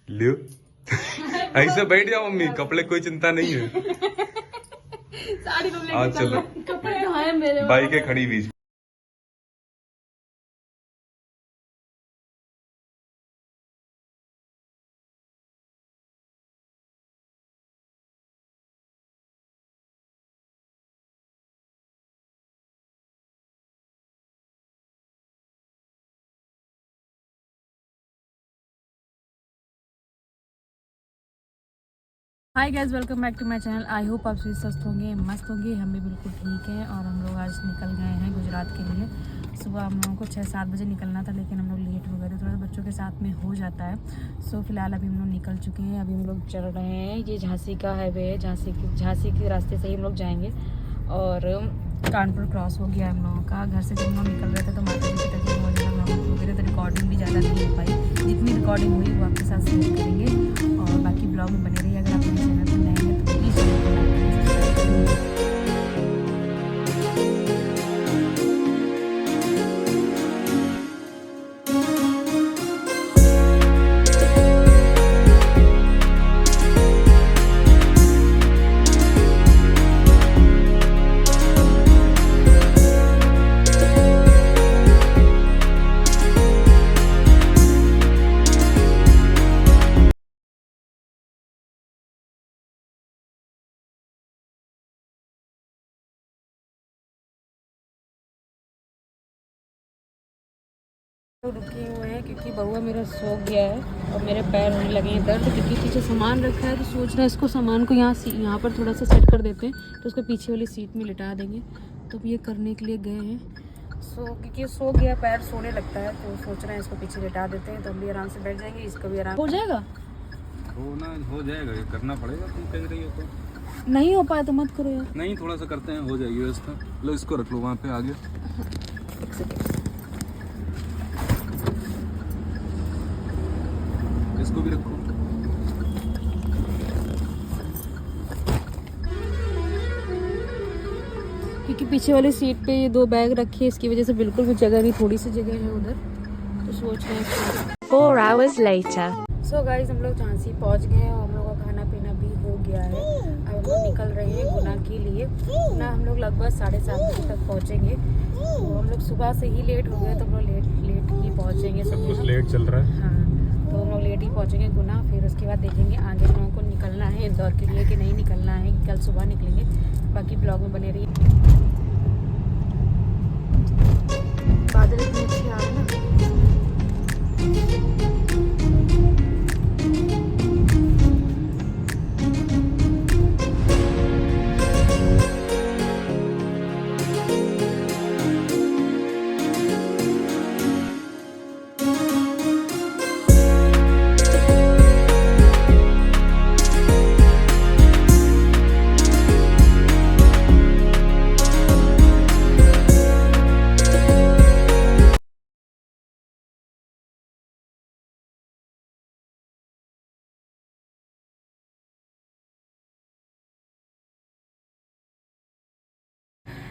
लियो ऐसे बैठ जाओ मम्मी, कपड़े कोई चिंता नहीं है। साड़ी तुम लेके आज चलो कपड़े तो है मेरे बाइकें खड़ी बीच। Hi guys, welcome back to my channel. I hope आप सभी स्वस्थ होंगे, मस्त होंगे। हम भी बिल्कुल ठीक हैं और हम लोग आज निकल गए हैं गुजरात के लिए। सुबह हम लोगों को 6-7 बजे निकलना था, लेकिन हम लोग लेट हो गए थे, थोड़ा बच्चों के साथ में हो जाता है। सो फिलहाल अभी हम लोग निकल चुके हैं। अभी हम लोग चल रहे हैं, ये झांसी का हाईवे है, झांसी के रास्ते से ही हम लोग जाएंगे। और कानपुर क्रॉस हो गया हम लोगों का। घर से जब हम लोग निकल रहे थे तो माता जी की तबीयत बहुत ज़्यादा प्रॉब्लम हो गई थी, तो रिकॉर्डिंग भी ज़्यादा नहीं हो पाई। जितनी रिकॉर्डिंग हुई वो आपके साथ शेयर करेंगे और बाकी ब्लॉग में बने रहिए। अगर आप मेरे चैनल पर नए हैं तो प्लीज़ चैनल को लाइक करें, सब्सक्राइब करें। रुके हुए हैं क्योंकि बउआ मेरा सो गया है और मेरे पैर होने लगे हैं दर्द, क्योंकि पीछे सामान रखा है। तो सोच रहे हैं इसको सामान को यहाँ पर थोड़ा सा सेट कर देते हैं, तो उसको पीछे वाली सीट में लिटा देंगे। तो ये करने के लिए गए हैं। क्योंकि सो गया, पैर सोने लगता है, तो सोच रहे हैं इसको पीछे लिटा देते हैं, तो हम भी आराम से बैठ जाएंगे, इसको भी आराम हो जाएगा। हो जाएगा, ये करना पड़ेगा। तुम कह रही हो तो नहीं हो पाया तो मत करो यार। नहीं, थोड़ा सा करते हैं, हो जाएगी व्यवस्था। लो इसको रख लो वहाँ पे आगे। एक सेकेंड। इसको भी रखो। क्योंकि पीछे वाली सीट पे ये 2 बैग रखे हैं, इसकी वजह से बिल्कुल भी जगह नहीं, थोड़ी सी जगह है उधर, तो सोच रहे हैं। 4 hours later. सो गाइस, हम लोग झांसी पहुंच गए हैं और हम लोग का खाना पीना भी हो गया है। अब हम लोग निकल रहे हैं गुना के लिए। गुना हम लोग लगभग 7:30 बजे तक पहुंचेंगे। तो हम लोग सुबह से ही लेट हो गए, तो हम लोग लेट ही पहुंचेंगे। सब कुछ लेट चल रहा है। हाँ, तो हम लोग लेट ही पहुंचेंगे गुना। फिर उसके बाद देखेंगे आगे हम लोगों को निकलना है इंदौर के लिए कि नहीं निकलना है, कल सुबह निकलेंगे। बाकी ब्लॉग में बने रहिए। बादल इतने अच्छे आ रहे हैं ना।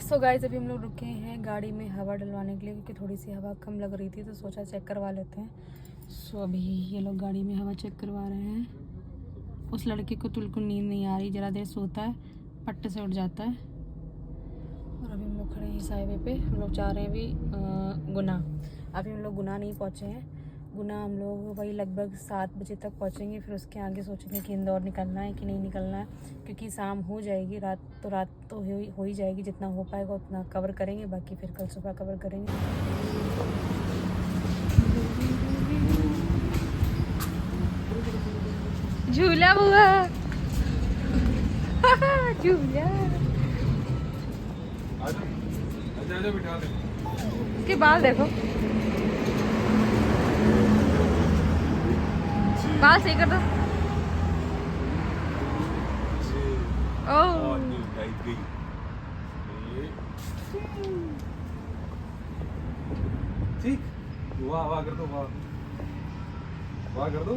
सो गाइस, अभी हम लोग रुके हैं गाड़ी में हवा डलवाने के लिए, क्योंकि थोड़ी सी हवा कम लग रही थी, तो सोचा चेक करवा लेते हैं। सो अभी ये लोग गाड़ी में हवा चेक करवा रहे हैं। उस लड़के को बिल्कुल नींद नहीं आ रही, ज़रा देर सोता है पट्टे से उठ जाता है। और अभी हम लोग खड़े हैं इस हाईवे पे। हम लोग जा रहे हैं अभी गुना। अभी हम लोग गुना नहीं पहुँचे हैं। गुना हम लोग वही लगभग 7 बजे तक पहुँचेंगे। फिर उसके आगे सोचेंगे कि इंदौर निकलना है कि नहीं निकलना है, क्योंकि शाम हो जाएगी, रात तो हो ही जाएगी। जितना हो पाएगा उतना कवर करेंगे, बाकी फिर कल सुबह कवर करेंगे। झूला हुआ झूला बिठा दे। इसके बाल देखो, बाल सही कर दो। ओह, ठीक, वाह वाह कर दो, वाह वाह कर दो।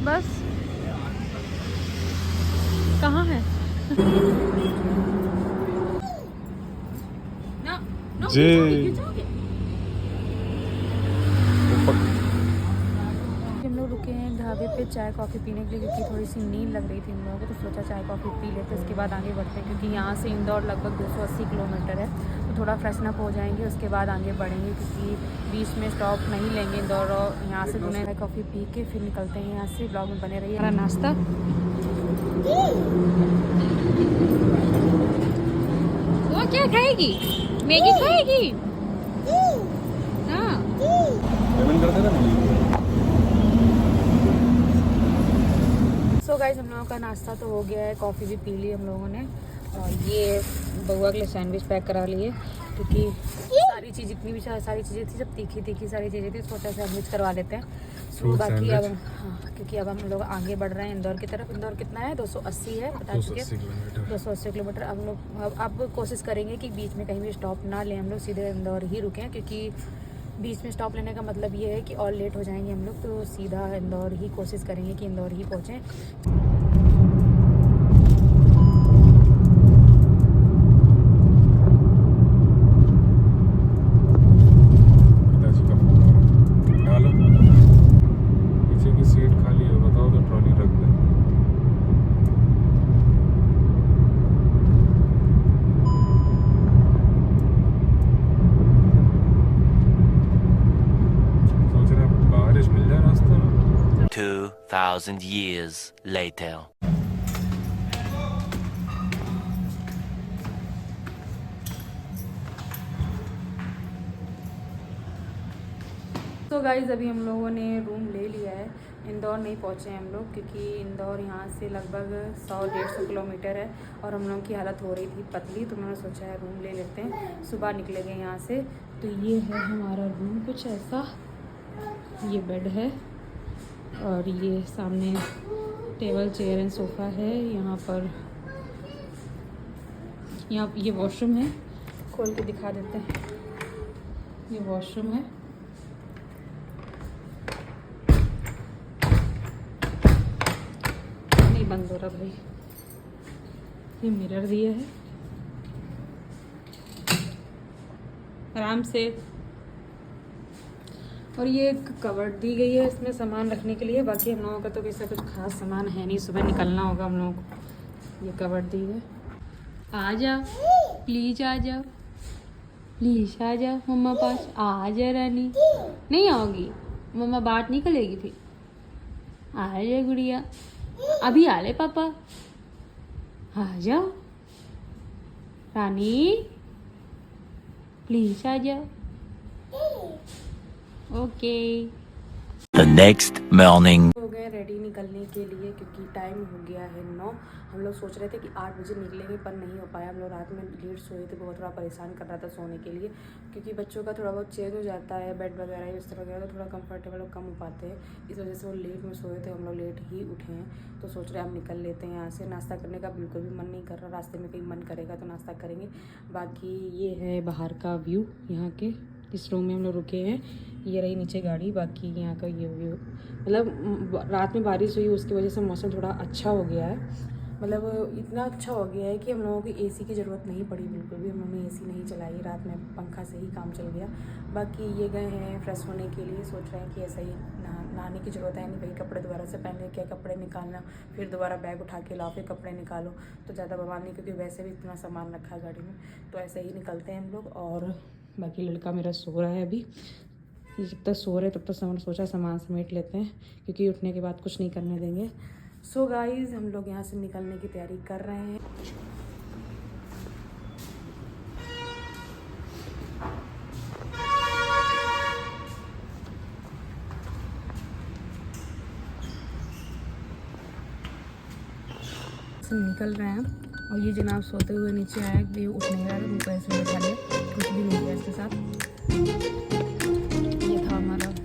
बस कहाँ है? जे हम लोग रुके हैं ढाबे पे चाय कॉफ़ी पीने के लिए, क्योंकि थोड़ी सी नींद लग रही थी हम लोगों को, तो सोचा चाय कॉफ़ी पी लेते हैं, उसके बाद आगे बढ़ते हैं। क्योंकि यहाँ से इंदौर लगभग 280 किलोमीटर है, तो थोड़ा फ्रेशन अप हो जाएंगे, उसके बाद आगे बढ़ेंगे। क्योंकि बीच में स्टॉप नहीं लेंगे इंदौर, और यहाँ से दोनों चाय कॉफ़ी पी के फिर निकलते हैं यहाँ से। ब्लॉग में बने रहिए। हमारा नाश्ता वो क्या खाएगी? मैगी खाएगी? हाँ। सो गाइस, हम लोगों का नाश्ता तो हो गया है, कॉफ़ी भी पी ली हम लोगों ने, और ये बउआ के लिए सैंडविच पैक करा लिए। क्योंकि सारी चीज़ जितनी भी सारी चीज़ें थी सब तीखी तीखी सारी चीज़ें थी, सोचा सैंडविच करवा लेते हैं। सो बाकी अब हाँ, क्योंकि अब हम लोग आगे बढ़ रहे हैं इंदौर की तरफ। इंदौर कितना है? 280 है, बता चुके 280 किलोमीटर। अब लोग अब कोशिश करेंगे कि बीच में कहीं भी स्टॉप ना लें, हम लोग सीधे इंदौर ही रुकें। क्योंकि बीच में स्टॉप लेने का मतलब ये है कि और लेट हो जाएंगे हम लोग, तो सीधा इंदौर ही कोशिश करेंगे कि इंदौर ही पहुँचें। मिल जाए रास्ता ना। 2,000 years later. तो गाइज़, अभी हम लोगों ने रूम ले लिया है। इंदौर नहीं पहुँचे हम लोग, क्योंकि इंदौर यहाँ से लगभग 100-150 किलोमीटर है, और हम लोगों की हालत हो रही थी पतली, तो उन्होंने सोचा है रूम ले लेते हैं, सुबह निकलेंगे यहाँ से। तो ये है हमारा रूम, कुछ ऐसा। ये बेड है, और ये सामने टेबल चेयर एंड सोफ़ा है। यहाँ पर ये वॉशरूम है, खोल के दिखा देते हैं। ये वॉशरूम है, नहीं बंद हो रहा भाई। ये मिरर दिए है, आराम से। और ये एक कवर्ड दी गई है इसमें सामान रखने के लिए। बाकी हम लोगों का तो वैसा कुछ खास सामान है नहीं, सुबह निकलना होगा हम लोगों को। ये कवर्ड दी है। आ जाओ प्लीज, आ जाओ प्लीज, आ जाओ मम्मा पास। आ जा रानी। नहीं आओगी? मम्मा बात नहीं करेगी फिर। आ जा गुड़िया, अभी आ ले पापा। आ जाओ रानी, प्लीज आ जाओ। ओके। The next morning. हो गए रेडी निकलने के लिए, क्योंकि टाइम हो गया है 9। हम लोग सोच रहे थे कि 8 बजे निकलेंगे, पर नहीं हो पाया। हम लोग रात में लेट सोए थे, बहुत थोड़ा परेशान कर रहा था सोने के लिए। क्योंकि बच्चों का थोड़ा बहुत चेंज हो जाता है, बेड वगैरह बिस्तर वगैरह, तो थोड़ा कंफर्टेबल और कम हो पाते हैं। इस वजह से वो लेट में सोए थे, हम लोग लेट ही उठे हैं। तो सोच रहे हैं हम निकल लेते हैं यहाँ से। नाश्ता करने का बिल्कुल भी मन नहीं कर रहा, रास्ते में कहीं मन करेगा तो नाश्ता करेंगे। बाकी ये है बाहर का व्यू यहाँ के, इस रूम में हम लोग रुके हैं। ये रही नीचे गाड़ी। बाकी यहाँ का ये व्यू, मतलब रात में बारिश हुई, उसकी वजह से मौसम थोड़ा अच्छा हो गया है। मतलब इतना अच्छा हो गया है कि हम लोगों को एसी की ज़रूरत नहीं पड़ी बिल्कुल भी। हम लोगों ने एसी नहीं चलाई, रात में पंखा से ही काम चल गया। बाकी ये गए हैं फ्रेश होने के लिए, सोच रहे हैं कि ऐसा ही नहाने की ज़रूरत है नहीं भाई। कपड़े दोबारा से पहनने के, कपड़े निकालना, फिर दोबारा बैग उठा के लाओ, फिर कपड़े निकालो, तो ज़्यादा बवाल नहीं। क्योंकि वैसे भी इतना सामान रखा है गाड़ी में, तो ऐसे ही निकलते हैं हम लोग। और बाकी लड़का मेरा सो रहा है अभी। जब तक सो रहे तब तक सोचा सामान समेट लेते हैं, क्योंकि उठने के बाद कुछ नहीं करने देंगे। सो गाइज, हम लोग यहाँ से निकलने की तैयारी कर रहे हैं। निकल रहे हैं, और ये जनाब सोते हुए नीचे आया कि उठ नहीं रहा, उनको ऐसे बैठा लिया, कुछ भी नहीं किया इसके साथ। ये था हमारा होटल,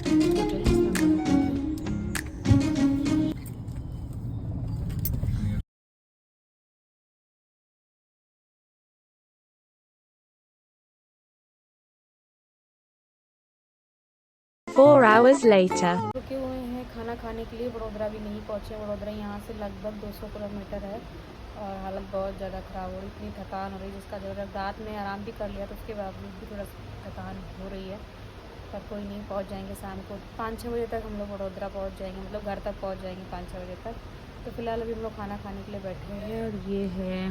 Four hours later. रुके हुए हैं खाना खाने के लिए। वडोदरा भी नहीं पहुँचे। वडोदरा यहाँ से लगभग 200 किलोमीटर है, और हालत बहुत ज़्यादा ख़राब हो रही, इतनी थकान हो रही जिसका ज़रूरत। रात में आराम भी कर लिया तो उसके बावजूद भी थोड़ा थकान हो रही है, पर कोई नहीं, पहुंच जाएंगे शाम को 5-6 बजे तक हम लोग वडोदरा पहुंच जाएंगे, मतलब घर तक पहुंच जाएंगे 5-6 बजे तक। तो फिलहाल अभी हम लोग खाना खाने के लिए बैठे हैं और ये है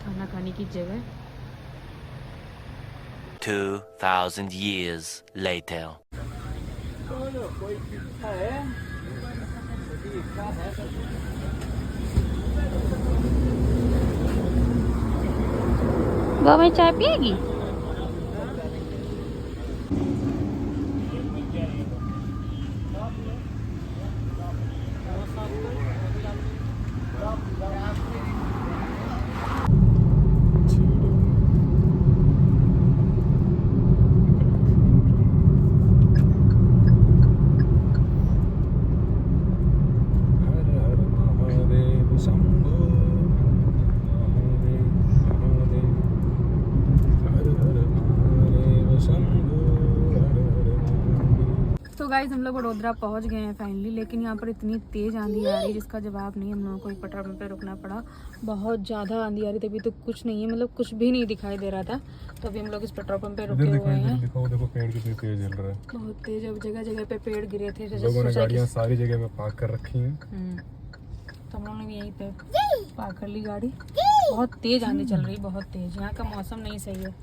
खाना खाने की जगह। 2000 years later. वो मैं चाय पिएगी? तो गाइज हम लोग वडोदरा पहुंच गए हैं फाइनली, लेकिन यहाँ पर इतनी तेज़ आंधी आ रही है जिसका जवाब नहीं। हम लोगों को एक पेट्रोल पंप पे रुकना पड़ा, बहुत ज़्यादा आंधी आ रही थी। अभी तो कुछ नहीं है, मतलब कुछ भी नहीं दिखाई दे रहा था। तो अभी हम लोग इस पेट्रोल पंप पे रुके हुए हैं। देखो पेड़ कितनी तेज जल रहा है, बहुत तेज, अब जगह जगह पे पेड़ गिरे थे। लोगों ने गाड़ियाँ सारी जगह पे पार्क कर रखी हैं। तो हम लोगों ने भी यहीं पे पार्क कर ली गाड़ी। बहुत तेज आंधी चल रही है, बहुत तेज। यहाँ का मौसम नहीं सही है,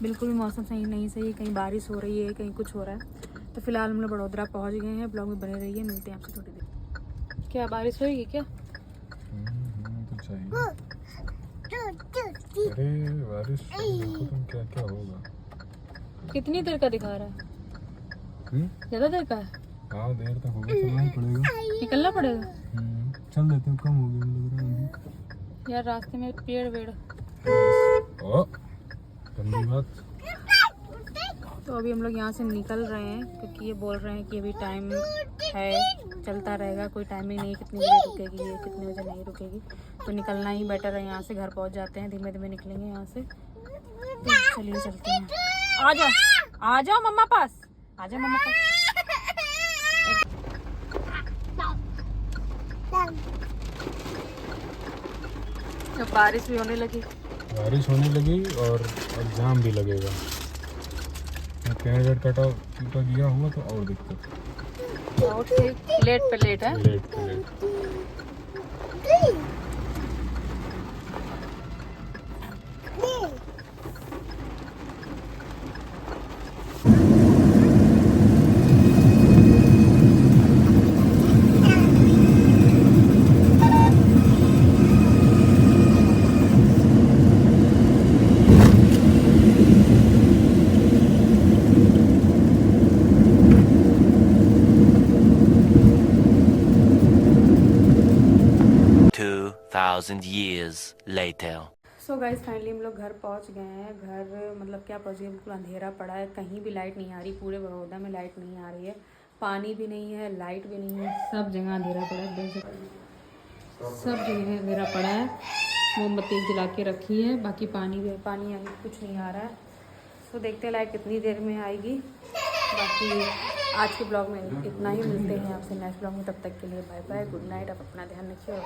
बिल्कुल भी मौसम सही नहीं सही है। कहीं बारिश हो रही है, कहीं कुछ हो रहा है। तो फिलहाल हम लोग वडोदरा पहुँच गए हैं। ब्लॉग में बने रहिए, मिलते हैं आपसे थोड़ी देर। क्या बारिश होगी क्या? तो चाहिए। अरे बारिश देखो तुम, क्या क्या होगा। कितनी देर का दिखा रहा है? ज़्यादा देर का है? हाँ देर तक होगा, चलना ही पड़ेगा, निकलना पड़ेगा। चल देते हैं, कम हो गया लग रहा है यार रास्ते में पेड़ वेड़। ओ गंदी बात। तो अभी हम लोग यहाँ से निकल रहे हैं, क्योंकि ये बोल रहे हैं कि अभी टाइम है, चलता रहेगा, कोई टाइमिंग नहीं कितनी बजे रुकेगी, ये कितने बजे नहीं रुकेगी। तो निकलना ही बेटर है, यहाँ से घर पहुँच जाते हैं, धीमे धीमे निकलेंगे यहाँ से। तो चलिए चलते हैं। आ जाओ मम्मा पास, आ जाओ मम्मा पास। जब बारिश भी होने लगी, और जाम भी लगेगा। पेड़ कटा गया हुआ तो और दिक्कत, बहुत लेट पे लेट है। लेट पे late. Thousand years later. So guys finally हम लोग घर पहुंच गए हैं। घर मतलब क्या पहुंच गए, बिल्कुल अंधेरा पड़ा है, कहीं भी लाइट नहीं आ रही। पूरे बड़ौदा में लाइट नहीं आ रही है, पानी भी नहीं है, लाइट भी नहीं है, सब जगह अंधेरा पड़ा है। सब जगह अंधेरा पड़ा है। मोमबत्ती जला के रखी है, बाकी पानी भी, पानी अभी कुछ नहीं आ रहा है। तो देखते हैं लाइट कितनी देर में आएगी। बाकी आज के ब्लॉग में इतना ही, मिलते हैं आपसे नेक्स्ट ब्लॉग में। तब तक के लिए बाय बाय, गुड नाइट। आप अपना ध्यान रखिए और